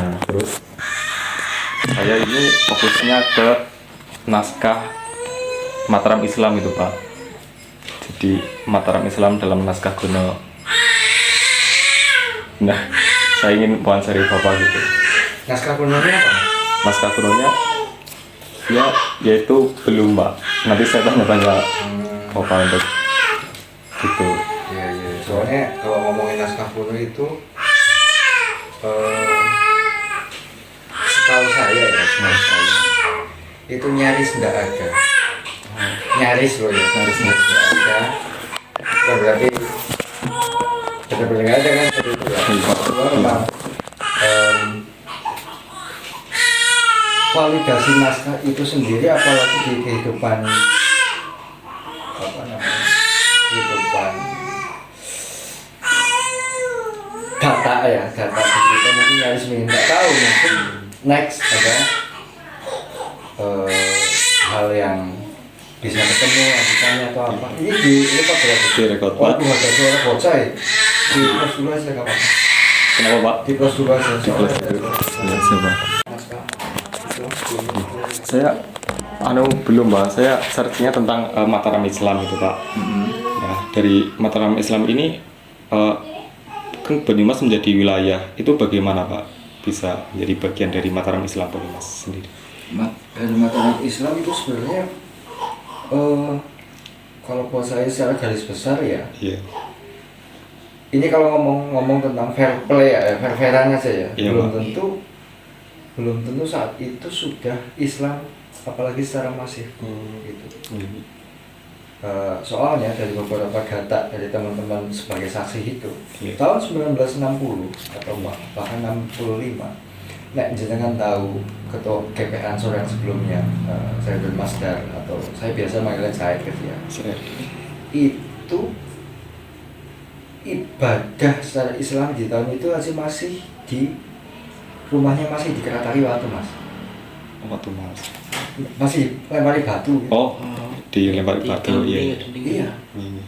Nah, terus saya ini fokusnya ke naskah Mataram Islam itu Pak. Jadi Mataram Islam dalam naskah kuno. Nah, saya ingin wawancari Bapak gitu. Naskah kunonya apa? Naskah kunonya ya yaitu belum Pak. Nanti saya tanya-tanya Bapak untuk gitu. Iya. Soalnya kalau ngomongin naskah kuno itu, setahu saya itu nyaris nggak ada. Nyaris loh ya. Nyaris nggak ada. Bukan berarti benar-benar nggak ada kan seperti itu ya. Cuma memang validasi naskah itu sendiri, apalagi di kehidupan kehidupan data kita mungkin harus minta tahu mungkin next ada hal yang bisa ketemu ditanya atau apa ini di rekod berarti Direkod Pak. waduh ada suara bocah ya di plus dulu aja nggak apa-apa Kenapa Pak? di plus dulu aja Di plus dulu. Ya, coba. naskah Saya belum Pak. Saya searchnya tentang Mataram Islam itu Pak. Nah, dari Mataram Islam ini kan Banyumas menjadi wilayah itu bagaimana Pak? Bisa menjadi bagian dari Mataram Islam Banyumas sendiri? dari Mataram Islam itu sebenarnya kalau buat saya secara garis besar ya Iya. ini kalau ngomong tentang fair play ya fair fairan aja ya Iya, belum tentu saat itu sudah Islam apalagi secara masif gitu. Soalnya dari beberapa data dari teman-teman sebagai saksi hidup tahun 1960 atau bahkan 65 nek jenengan tahu ketua GP Ansor yang sebelumnya saya dan Masdar atau saya biasa manggilnya Said ya itu ibadah secara Islam di tahun itu masih di rumahnya masih di Keratari Watu Mas Waktu Mas. masih lempari batu gitu. Oh, dilempari batu iya. Iya Ini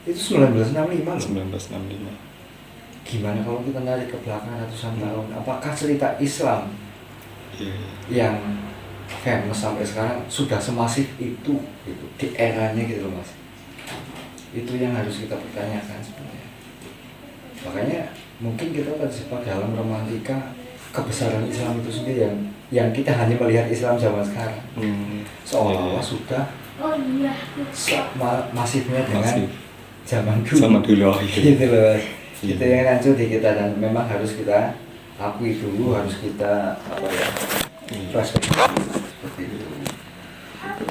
itu 1965 loh. 1965. Gimana kalau kita narik ke belakang ratusan tahun apakah cerita Islam Iya. yang famous sampai sekarang sudah semasif itu gitu, di eranya gitu loh Mas itu yang harus kita pertanyakan sebenarnya makanya mungkin kita terjebak dalam romantika kebesaran Islam itu sendiri yang kita hanya melihat Islam zaman sekarang seolah-olah sudah masifnya dengan Masif. zaman dulu Sama dulu oh, iya. gitu loh Mas. Iya. Itu yang lanjut di kita dan memang harus kita akui dulu harus kita apa ya perspektif seperti itu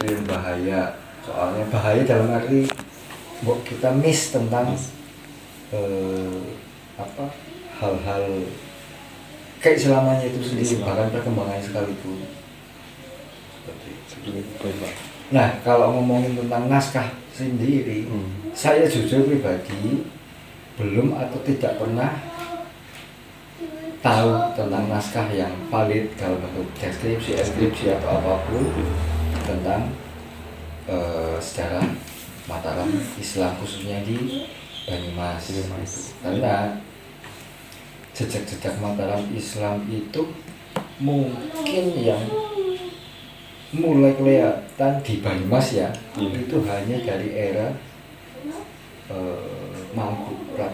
yang bahaya soalnya bahaya dalam arti kita miss tentang hal-hal keislamannya itu sendiri bahkan perkembangannya sekalipun seperti itu. Nah kalau ngomongin tentang naskah sendiri saya jujur pribadi belum atau tidak pernah tahu tentang naskah yang valid dalam bentuk deskripsi atau apapun tentang sejarah Mataram Islam khususnya di Banyumas. Karena jejak-jejak Mataram Islam itu mungkin yang mulai kelihatan di Banyumas ya itu hanya dari era Mangkurat.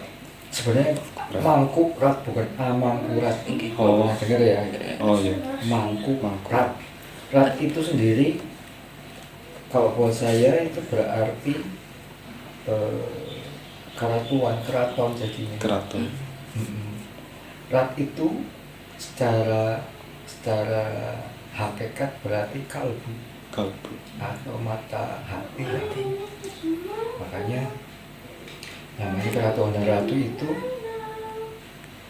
Sebenarnya Mangkurat bukan Amangkurat. Oh, dengar ya. Oh iya. Mangkurat. Rat itu sendiri kalau buat saya itu berarti keraton jadinya. Keraton. Rat itu secara hakikat berarti kalbu atau mata hati. Makanya namanya Keraton dan Ratu itu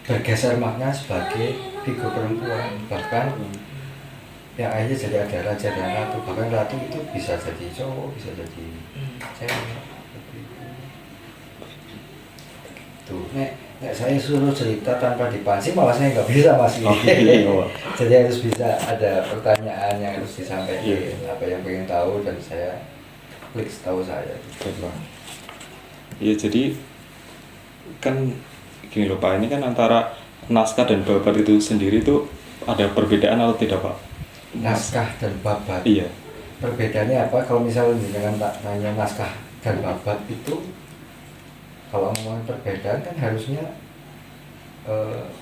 bergeser makna sebagai figur perempuan bahkan yang akhirnya jadi ada raja dan ratu bahkan ratu itu bisa jadi cowok bisa jadi cewek tuh nek saya suruh cerita tanpa dipancing malah saya nggak bisa Mas jadi harus bisa ada pertanyaan yang harus disampaikan apa yang pengen tahu dan saya klik tahu saya Iya jadi kan gini loh Pak, ini kan antara naskah dan babat itu sendiri tuh ada perbedaan atau tidak Pak? Naskah dan babat. Iya. Perbedaannya apa? Kalau misalnya dengan tak tanya naskah dan babat itu, kalau ngomongin perbedaan kan harusnya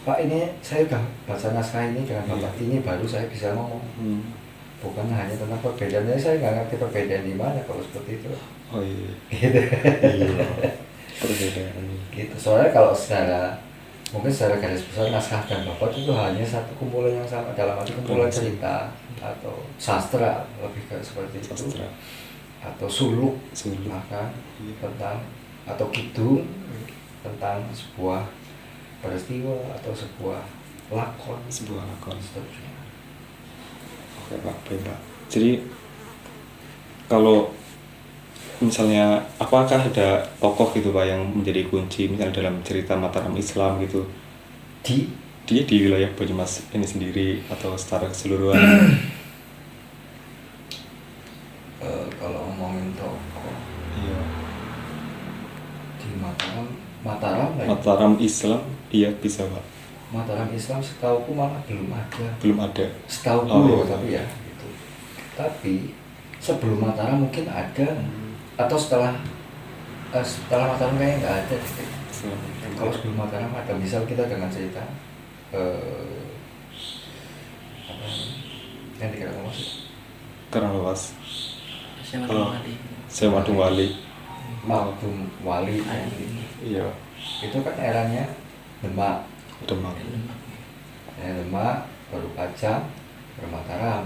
Pak ini saya udah baca naskah ini dengan babat ini baru saya bisa ngomong. Bukan hanya tentang perbedaannya, saya nggak ngerti perbedaan di mana kalau seperti itu. Oh iya. Gitu. Iya. Perbedaan. Gitu. Soalnya kalau mungkin secara garis besar naskah dan babat itu hanya satu kumpulan yang sama, dalam arti kumpulan cerita atau sastra, lebih ke seperti itu, atau suluk maka tentang, atau kidung tentang sebuah peristiwa atau sebuah lakon. Seterusnya. Oke Pak, baik Pak. Jadi kalau misalnya apakah ada tokoh gitu Pak yang menjadi kunci misalnya dalam cerita Mataram Islam gitu di wilayah Banyumas ini sendiri atau secara keseluruhan? Kalau ngomongin tokoh, Iya. di Mataram Mataram Islam, iya bisa Pak. Mataram Islam setauku malah belum ada. Setauku iya. tapi ya gitu. Tapi sebelum Mataram mungkin ada, atau setelah Mataram kayaknya nggak ada. Kalau sebelum Mataram ada, misal kita dengan cerita apa yang dikira maksud Karang Lewas. Saya Madung Wali. Madung Wali. Iya. Itu kan eranya Demak. Demak. Demak, baru Pajang, baru Mataram.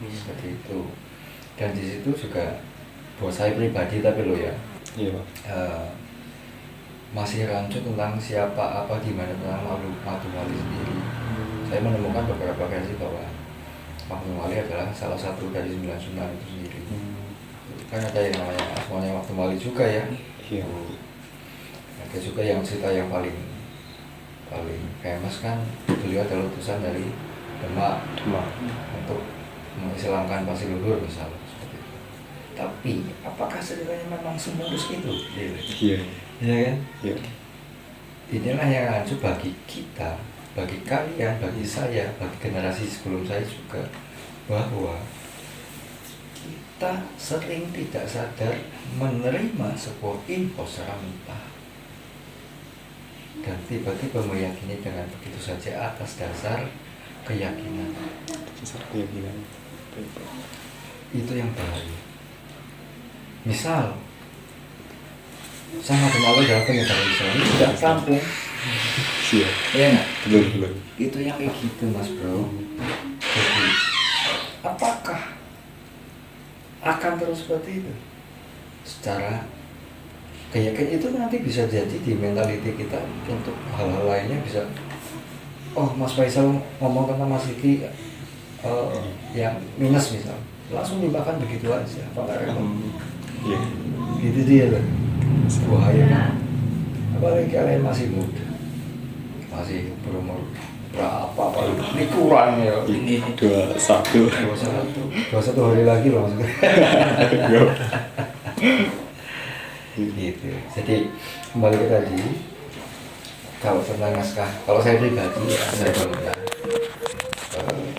Seperti itu. Dan di situ juga buat saya pribadi tapi lo ya. Iya Pak. Masih rancu tentang siapa, apa, gimana tentang Madung Wali sendiri. Saya menemukan beberapa versi bahwa Madung Wali adalah salah satu dari 9 sunan itu sendiri. Kan ada yang namanya asmanya Madung Wali juga ya. Iya. Ada juga yang cerita yang paling famous kan, beliau adalah utusan dari Demak untuk mengislamkan Pasiluhur misalnya seperti itu. Tapi apakah ceritanya memang semulus itu? Iya. Iya kan? Iya. Inilah yang rancu bagi kita, bagi kalian, bagi saya, bagi generasi sebelum saya juga, bahwa kita sering tidak sadar menerima sebuah info secara mentah dan tiba-tiba meyakini dengan begitu saja atas dasar keyakinan. Itu yang bahaya. Misal sama Madung dalam penyebaran Islam itu tidak kampung. Iya. Iya nggak? Betul. Itu yang kayak gitu Mas Bro. Jadi apakah akan terus seperti itu? Secara keyakinan itu nanti bisa jadi di mentality kita untuk hal-hal lainnya bisa. Oh Mas Faisal ngomong tentang Mas Diki yang minus misal, langsung dimakan begitu aja. Apakah Iya. gitu dia loh. Bahaya kan? Apalagi kalian masih muda, masih berumur berapa paling ini kurang ya. Ini 21 hari lagi loh maksudnya. Gitu. Jadi kembali ke tadi, kalau tentang naskah, kalau saya pribadi saya belum pernah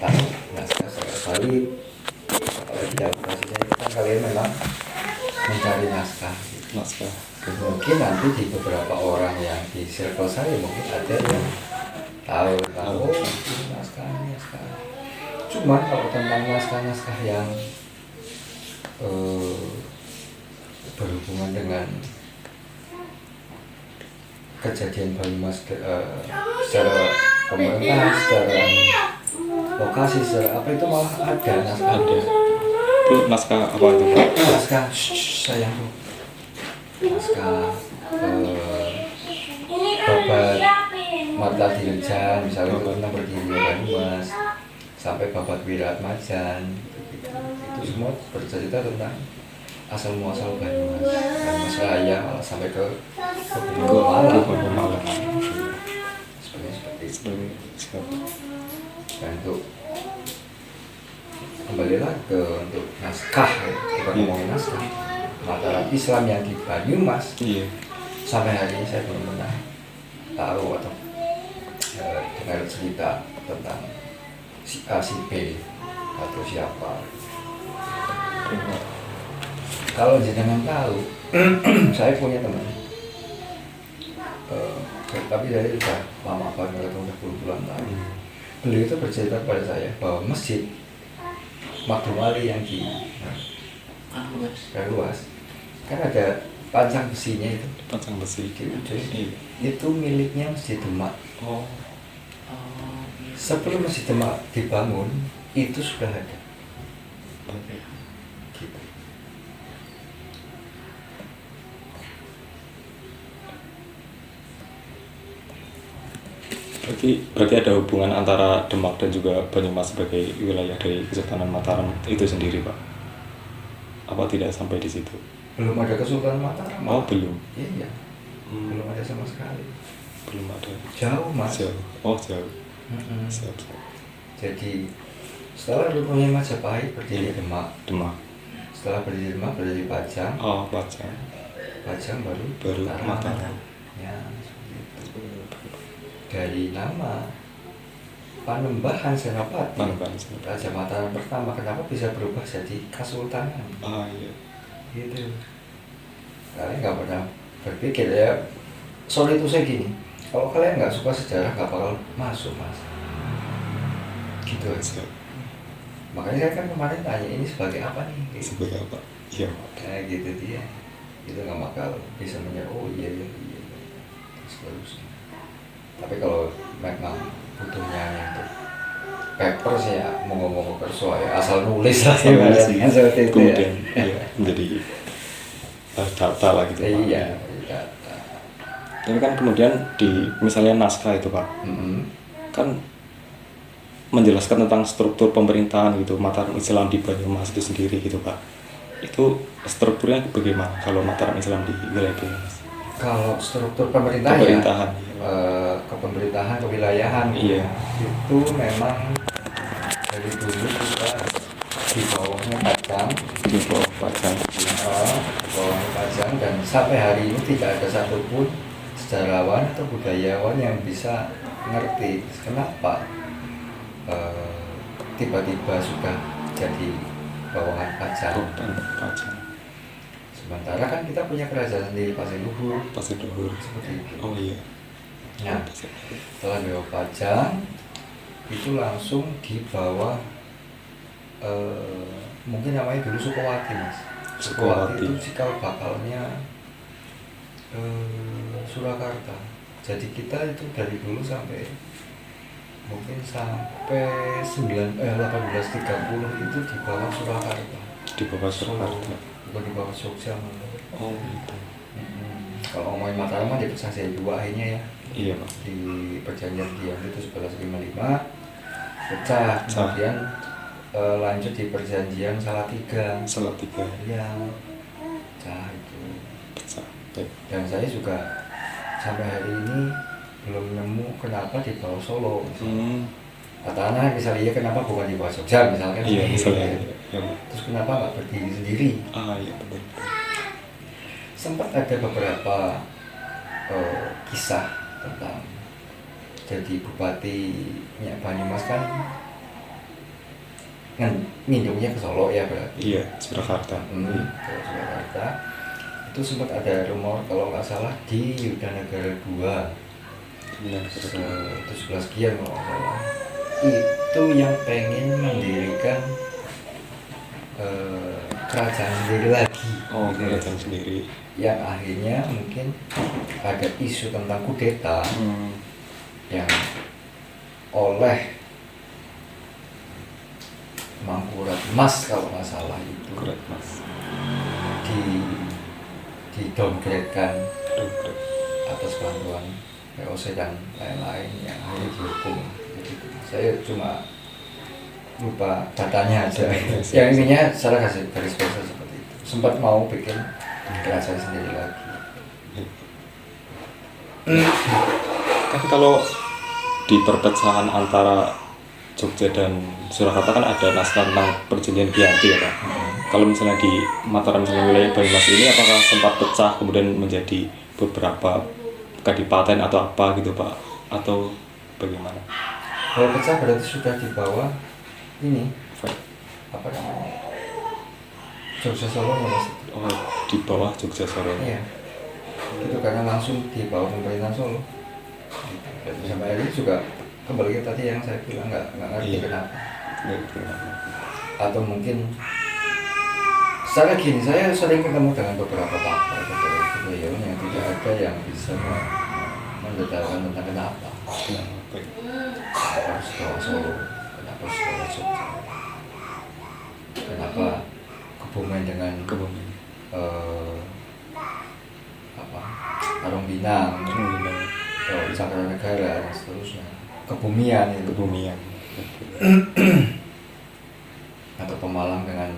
tahu naskah secara valid. Apalagi di aplikasi saya kan kalian memang mencari naskah. Naskah. Mungkin nanti di beberapa orang yang di circle saya mungkin ada yang tahu naskah. Cuma kalau tentang naskah yang berhubungan dengan kejadian Banyumas secara pemerintah, secara lokasi, secara apa itu malah ada naskah. Ada. Itu naskah apa itu Pak? Naskah sayangku. Naskah babat Marta Direjan misalnya itu tentang berdirinya Banyumas, sampai babat Wiratmajan itu semua bercerita tentang asal muasal Banyumas Raya malah sampai ke Malang. Seperti itu. Dan untuk kembali lagi ke untuk naskah, kita ngomongin naskah Mataram Islam yang di Banyumas. Iya. Sampai hari ini saya belum pernah tahu atau dengar cerita tentang si A si B atau siapa. Kalau jenengan tahu, saya punya teman, tapi saya sudah lama banget, udah puluhan tahun. Beliau itu bercerita kepada saya bahwa masjid Makdum Ali yang di Luas kan ada pancang besinya itu. Pancang besi. Di ujung. Iya. Itu miliknya Masjid Demak. Oh. Sebelum Masjid Demak dibangun, itu sudah ada. Gitu. Berarti ada hubungan antara Demak dan juga Banyumas sebagai wilayah dari Kesultanan Mataram itu sendiri, Pak? Apa tidak sampai di situ? Belum ada Kesultanan Mataram. Oh, belum. Iya. Belum ada sama sekali. Belum ada. Jauh, Mas. Jauh. Oh, jauh. Mm-mm. Siap. Jadi setelah Rumahnya Majapahit berdiri Demak. Demak. Setelah berdiri Demak berdiri Pajang. Oh, Pajang. Pajang baru Mataram. Ya, seperti itu. Dari nama Panembahan Senopati, Raja Mataram pertama, kenapa bisa berubah jadi Kesultanan? Ah, iya. Gitu. Kalian nggak pernah berpikir ya. Sorry itu saya gini. Kalau kalian nggak suka sejarah nggak bakal masuk, Mas. Gitu aja. Makanya saya kan kemarin tanya ini sebagai apa nih? Gitu. Sebagai apa? Iya. Kayak gitu dia. Itu nggak bakal bisa menyebut. Oh iya. Terus. Tapi kalau memang butuhnya untuk paper sih ya mau ngomong kerso ya asal nulis lah ya seperti itu kemudian ya. Menjadi data lah gitu, Pak. Iya, data. Tapi kan kemudian di misalnya naskah itu, Pak, kan menjelaskan tentang struktur pemerintahan gitu Mataram Islam di Banyumas itu sendiri gitu, Pak. Itu strukturnya bagaimana kalau Mataram Islam di wilayah Banyumas? Kalau struktur pemerintahan kepemerintahan kewilayahan iya. Itu memang dari dulu kita di bawahnya Pajang, Di bawah Pajang. di bawahnya Pajang, dan sampai hari ini tidak ada satupun sejarawan atau budayawan yang bisa ngerti kenapa tiba-tiba sudah jadi bawahan Pajang. Pajang. Sementara kan kita punya kerajaan sendiri Pasir Luhur. Seperti itu. Oh iya. Nah, setelah bawah Pajang itu langsung di bawah mungkin namanya dulu Sukowati, Mas. Sukowati itu cikal bakalnya Surakarta. Jadi kita itu dari dulu sampai mungkin sampai 1830 itu di bawah Surakarta. Di bawah Surakarta. Bukan di bawah Jogja malah. Oh gitu. Kalau ngomongin Mataram mah dipecah jadi dua akhirnya ya. Iya, Pak. Di perjanjian Diam itu 1155 pecah, kemudian lanjut di perjanjian Salatiga. Ya, pecah itu. Pecah. Dan saya juga sampai hari ini belum nemu kenapa di bawah Solo. Katakanlah misalnya iya kenapa bukan di bawah Jogja misalkan. Iya, misalnya. Ya. Terus kenapa nggak berdiri sendiri? Ah iya betul. Sempat ada beberapa kisah tentang jadi bupatinya Banyumas kan ngindungnya ke Solo ya berarti. Iya, Surakarta. Ke Surakarta. Itu sempat ada rumor kalau nggak salah di Yudanegara 2 17 sekian kalau nggak salah. Itu yang pengen mendirikan kerajaan sendiri lagi. Oh, kerajaan sendiri. Yang akhirnya mungkin ada isu tentang kudeta yang oleh Mangkurat Mas kalau nggak salah itu di downgrade-kan atas bantuan POC dan lain-lain yang akhirnya dihukum. Saya cuma lupa datanya aja. Yang intinya secara garis besar seperti itu. Sempat mau bikin kerajaan sendiri lagi. Kan kalau di perpecahan antara Jogja dan Surakarta kan ada naskah tentang perjanjian Giyanti ya, Pak. Kalau misalnya di Mataram misalnya wilayah Banyumas ini apakah sempat pecah kemudian menjadi beberapa kadipaten atau apa gitu, Pak, atau bagaimana? Kalau pecah berarti sudah di bawah ini apa namanya? Jogja Solo ya Mas. Oh, di bawah Jogja Solo. Iya. Itu karena langsung di bawah pemerintahan Solo. Sampai hari ini juga kembali ke tadi yang saya bilang nggak ngerti kenapa. Atau mungkin secara gini, saya sering ketemu dengan beberapa pakar beliau yang tidak ada yang bisa mendetailkan tentang kenapa harus bawa Solo, kenapa harus bawa Jogja, kenapa Kebumen dengan apa Arung Binang, Cakranegara dan seterusnya, Kebumian itu. Atau Pemalang dengan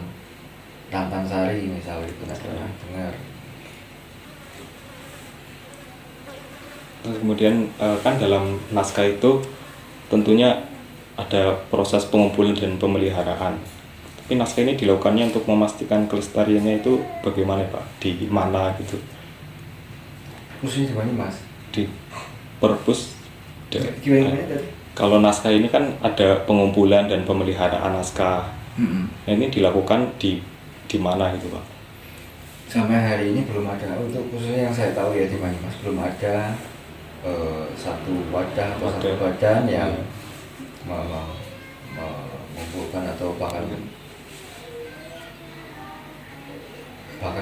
Rantan Sari misalnya, itu pernah dengar. Kemudian kan dalam naskah itu tentunya ada proses pengumpulan dan pemeliharaan. Tapi naskah ini dilakukannya untuk memastikan kelestariannya itu bagaimana Pak? Di mana gitu? Khususnya di mana Mas? Di perpus. Gimana tadi? Kalau naskah ini kan ada pengumpulan dan pemeliharaan naskah. Nah ini dilakukan di mana gitu Pak? Sampai hari ini belum ada, untuk khususnya yang saya tahu ya di Banyumas belum ada satu wadah atau satu badan yang mengumpulkan atau bahkan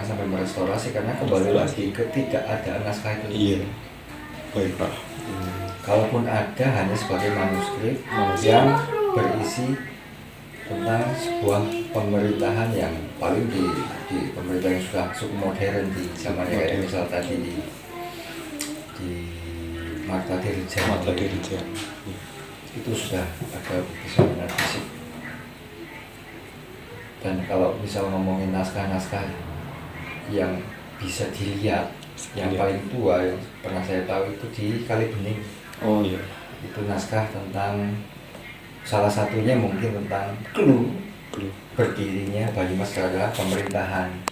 sampai merestorasi, karena kembali lagi ketidakadaan naskah itu. Iya, baik Pak. Kalaupun ada, hanya sebagai manuskrip yang berisi tentang sebuah pemerintahan yang paling di pemerintahan yang sudah cukup modern di zamannya, kayak misal tadi di Marta Dirija itu sudah ada bukti fisik. Dan kalau misal ngomongin naskah-naskah yang bisa dilihat, yang paling tua yang pernah saya tahu itu di Kalibening. Oh iya. Itu naskah tentang, salah satunya mungkin tentang clue berdirinya Banyumas adalah pemerintahan.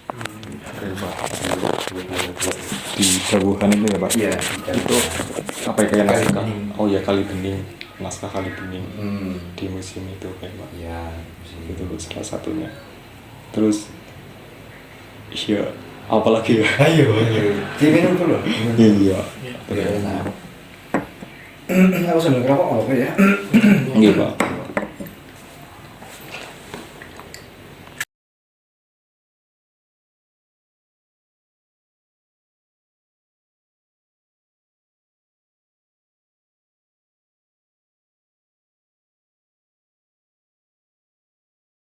Di Jauhan itu ya Pak? Iya. Itu apa ya, kayak naskah? Kalibening. Oh ya, Kalibening, naskah Kalibening di museum itu kayak Pak. Iya. Itu salah satunya. Terus, iya, apa lagi ya? Ayo. Diminum dulu. Iya. Biar enak. Aku sambil ngerokok nggak apa ya? Iya Pak.